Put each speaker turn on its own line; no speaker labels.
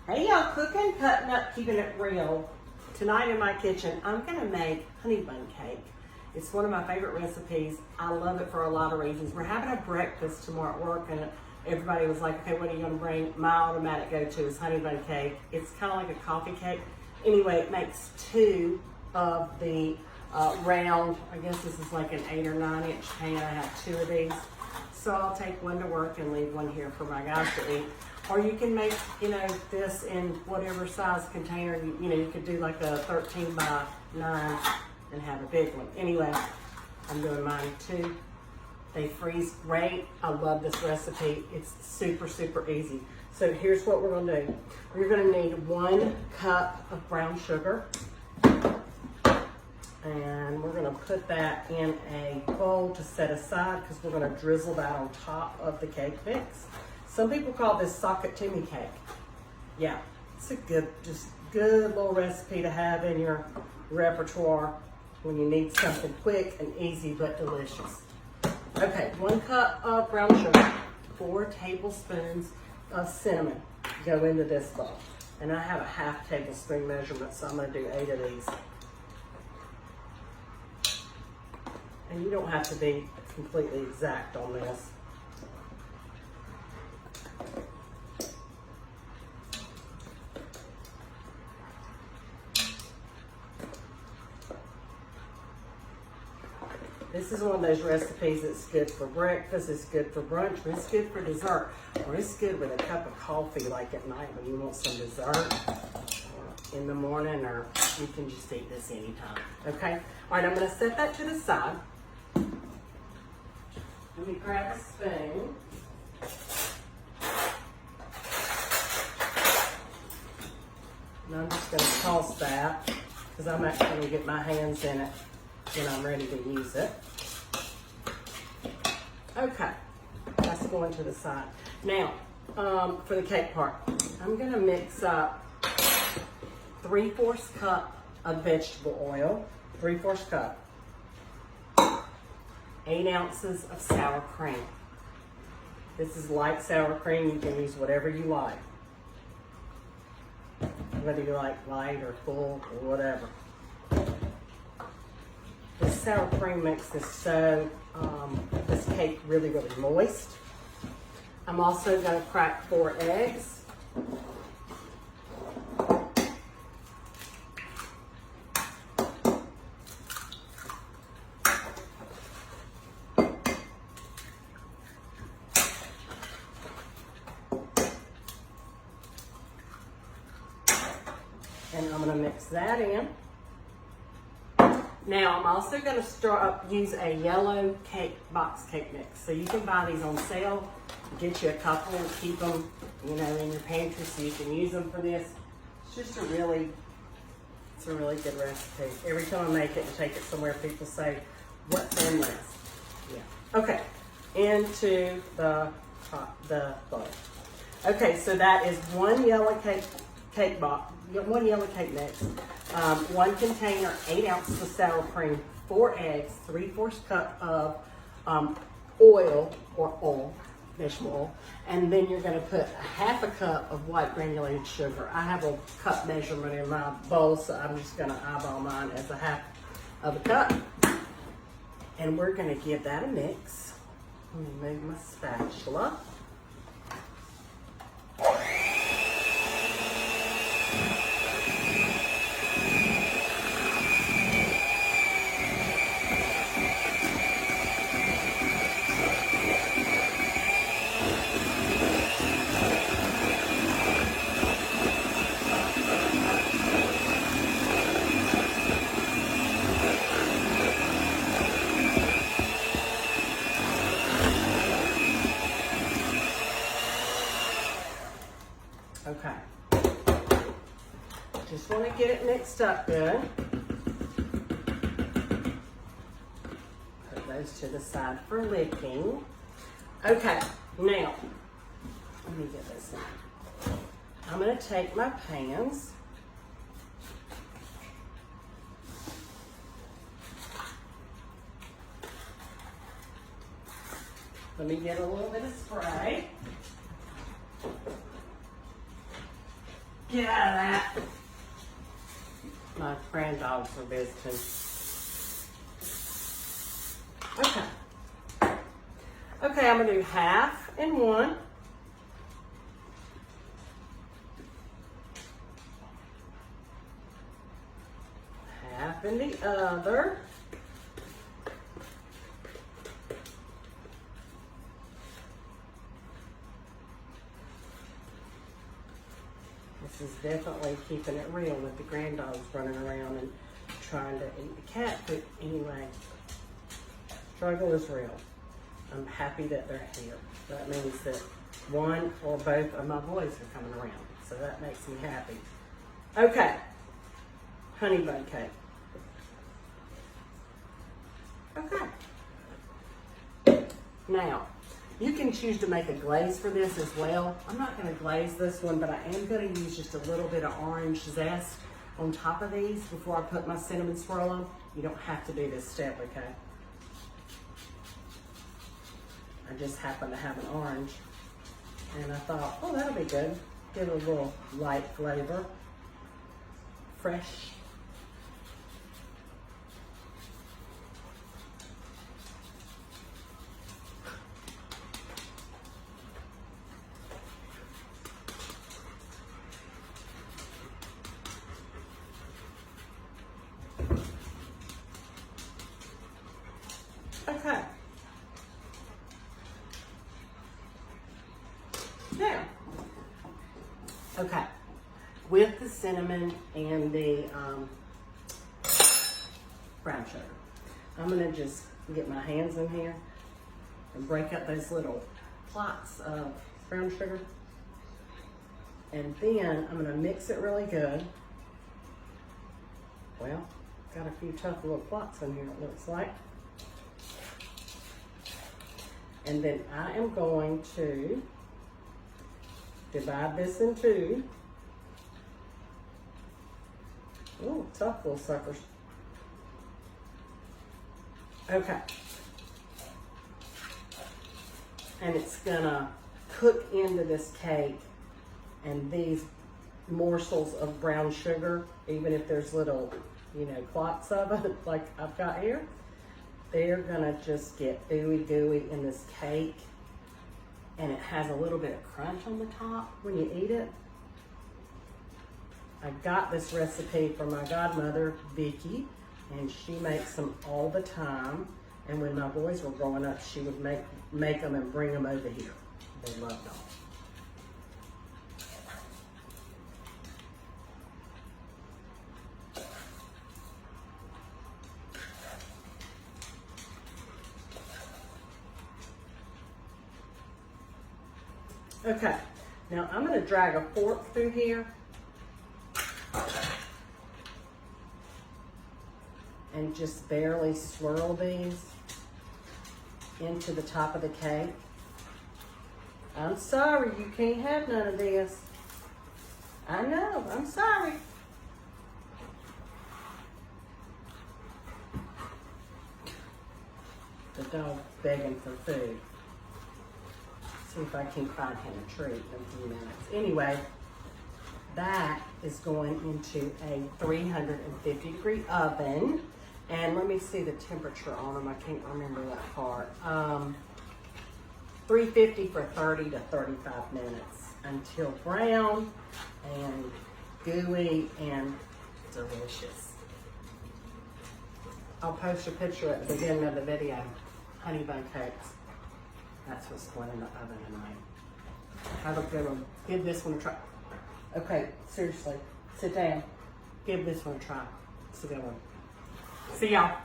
Hey y'all, cooking, cutting up, keeping it real. Tonight in my kitchen, I'm gonna make Honeybun Cake. It's one of my favorite recipes. I love it for a lot of reasons. We're having a breakfast tomorrow at work and everybody was like, okay, what are you gonna bring? My automatic go-to is Honeybun Cake. It's kind of like a coffee cake. Anyway, it makes two of the round, I guess this is like an 8 or 9 inch pan. I have two of these. So I'll take one to work and leave one here for my guys to eat. Or you can make, this in whatever size container. You could do like a 13 by 9 and have a big one. Anyway, I'm doing mine too. They freeze great. I love this recipe. It's super, super easy. So here's what we're gonna do. We're gonna need 1 cup of brown sugar. And we're gonna put that in a bowl to set aside because we're gonna drizzle that on top of the cake mix. Some people call this socket to me cake. Yeah, it's a good little recipe to have in your repertoire when you need something quick and easy but delicious. Okay, 1 cup of brown sugar, 4 tablespoons of cinnamon go into this bowl. And I have a ½ tablespoon measurement, so I'm gonna do 8 of these. And you don't have to be completely exact on this. This is one of those recipes that's good for breakfast, it's good for brunch, or it's good for dessert, or it's good with a cup of coffee like at night when you want some dessert, or in the morning, or you can just eat this anytime, okay? All right, I'm gonna set that to the side. Let me grab a spoon. And I'm just gonna toss that, because I'm actually gonna get my hands in it when I'm ready to use it. Okay, that's going to the side. Now, for the cake part, I'm gonna mix up 3/4 cup of vegetable oil, 3/4 cup, 8 ounces of sour cream. This is light sour cream, you can use whatever you like. Whether you like light or full or whatever. This sour cream makes this this cake really, really moist. I'm also going to crack 4 eggs. And I'm going to mix that in. Now, I'm also going to use a yellow box cake mix. So you can buy these on sale, get you a couple and keep them, in your pantry so you can use them for this. It's just a really good recipe. Every time I make it and take it somewhere, people say, what's in this? Yeah. Okay, into the bowl. Okay, so that is 1 yellow cake box. 1 yellow cake mix, 1 container, 8 ounces of sour cream, 4 eggs, 3/4 cup of oil, vegetable oil, and then you're going to put ½ cup of white granulated sugar. I have a cup measurement in my bowl, so I'm just going to eyeball mine as ½ cup. And we're going to give that a mix. Let me move my spatula. Okay, just want to get it mixed up good. Put those to the side for licking. Okay, now, let me get this in. I'm going to take my pans. Let me get a little bit of spray. Get out of that. My granddogs are visiting. Okay. Okay, I'm gonna do half in one. Half in the other. This is definitely keeping it real with the granddogs running around and trying to eat the cat food. Anyway, struggle is real. I'm happy that they're here. That means that one or both of my boys are coming around. So that makes me happy. Okay, Honeybun cake. Okay. Now, you can choose to make a glaze for this as well. I'm not going to glaze this one, but I am going to use just a little bit of orange zest on top of these before I put my cinnamon swirl on. You don't have to do this step, okay? I just happen to have an orange, and I thought, oh, that'll be good. Give it a little light flavor. Fresh. Okay. Now, okay, with the cinnamon and the brown sugar, I'm gonna just get my hands in here and break up those little clots of brown sugar. And then I'm gonna mix it really good. Well, got a few tough little clots in here, it looks like. And then I am going to divide this in two. Ooh, tough little suckers. Okay. And it's gonna cook into this cake, and these morsels of brown sugar, even if there's little, you know, clots of it like I've got here, they're gonna just get ooey gooey in this cake, and it has a little bit of crunch on the top when you eat it. I got this recipe from my godmother, Vicky, and she makes them all the time. And when my boys were growing up, she would make them and bring them over here. They loved them. Okay, now I'm going to drag a fork through here and just barely swirl these into the top of the cake. I'm sorry, you can't have none of this. I know, I'm sorry. The dog's begging for food. See if I can find him a treat in a few minutes. Anyway, that is going into a 350-degree oven. And let me see the temperature on them. I can't remember that part. 350 for 30 to 35 minutes until brown and gooey and delicious. I'll post a picture at the beginning of the video. Honeybun cakes. That's what's going in the oven tonight. Have a good one. Give this one a try. Okay, seriously, sit down. Give this one a try. It's a good one. See y'all.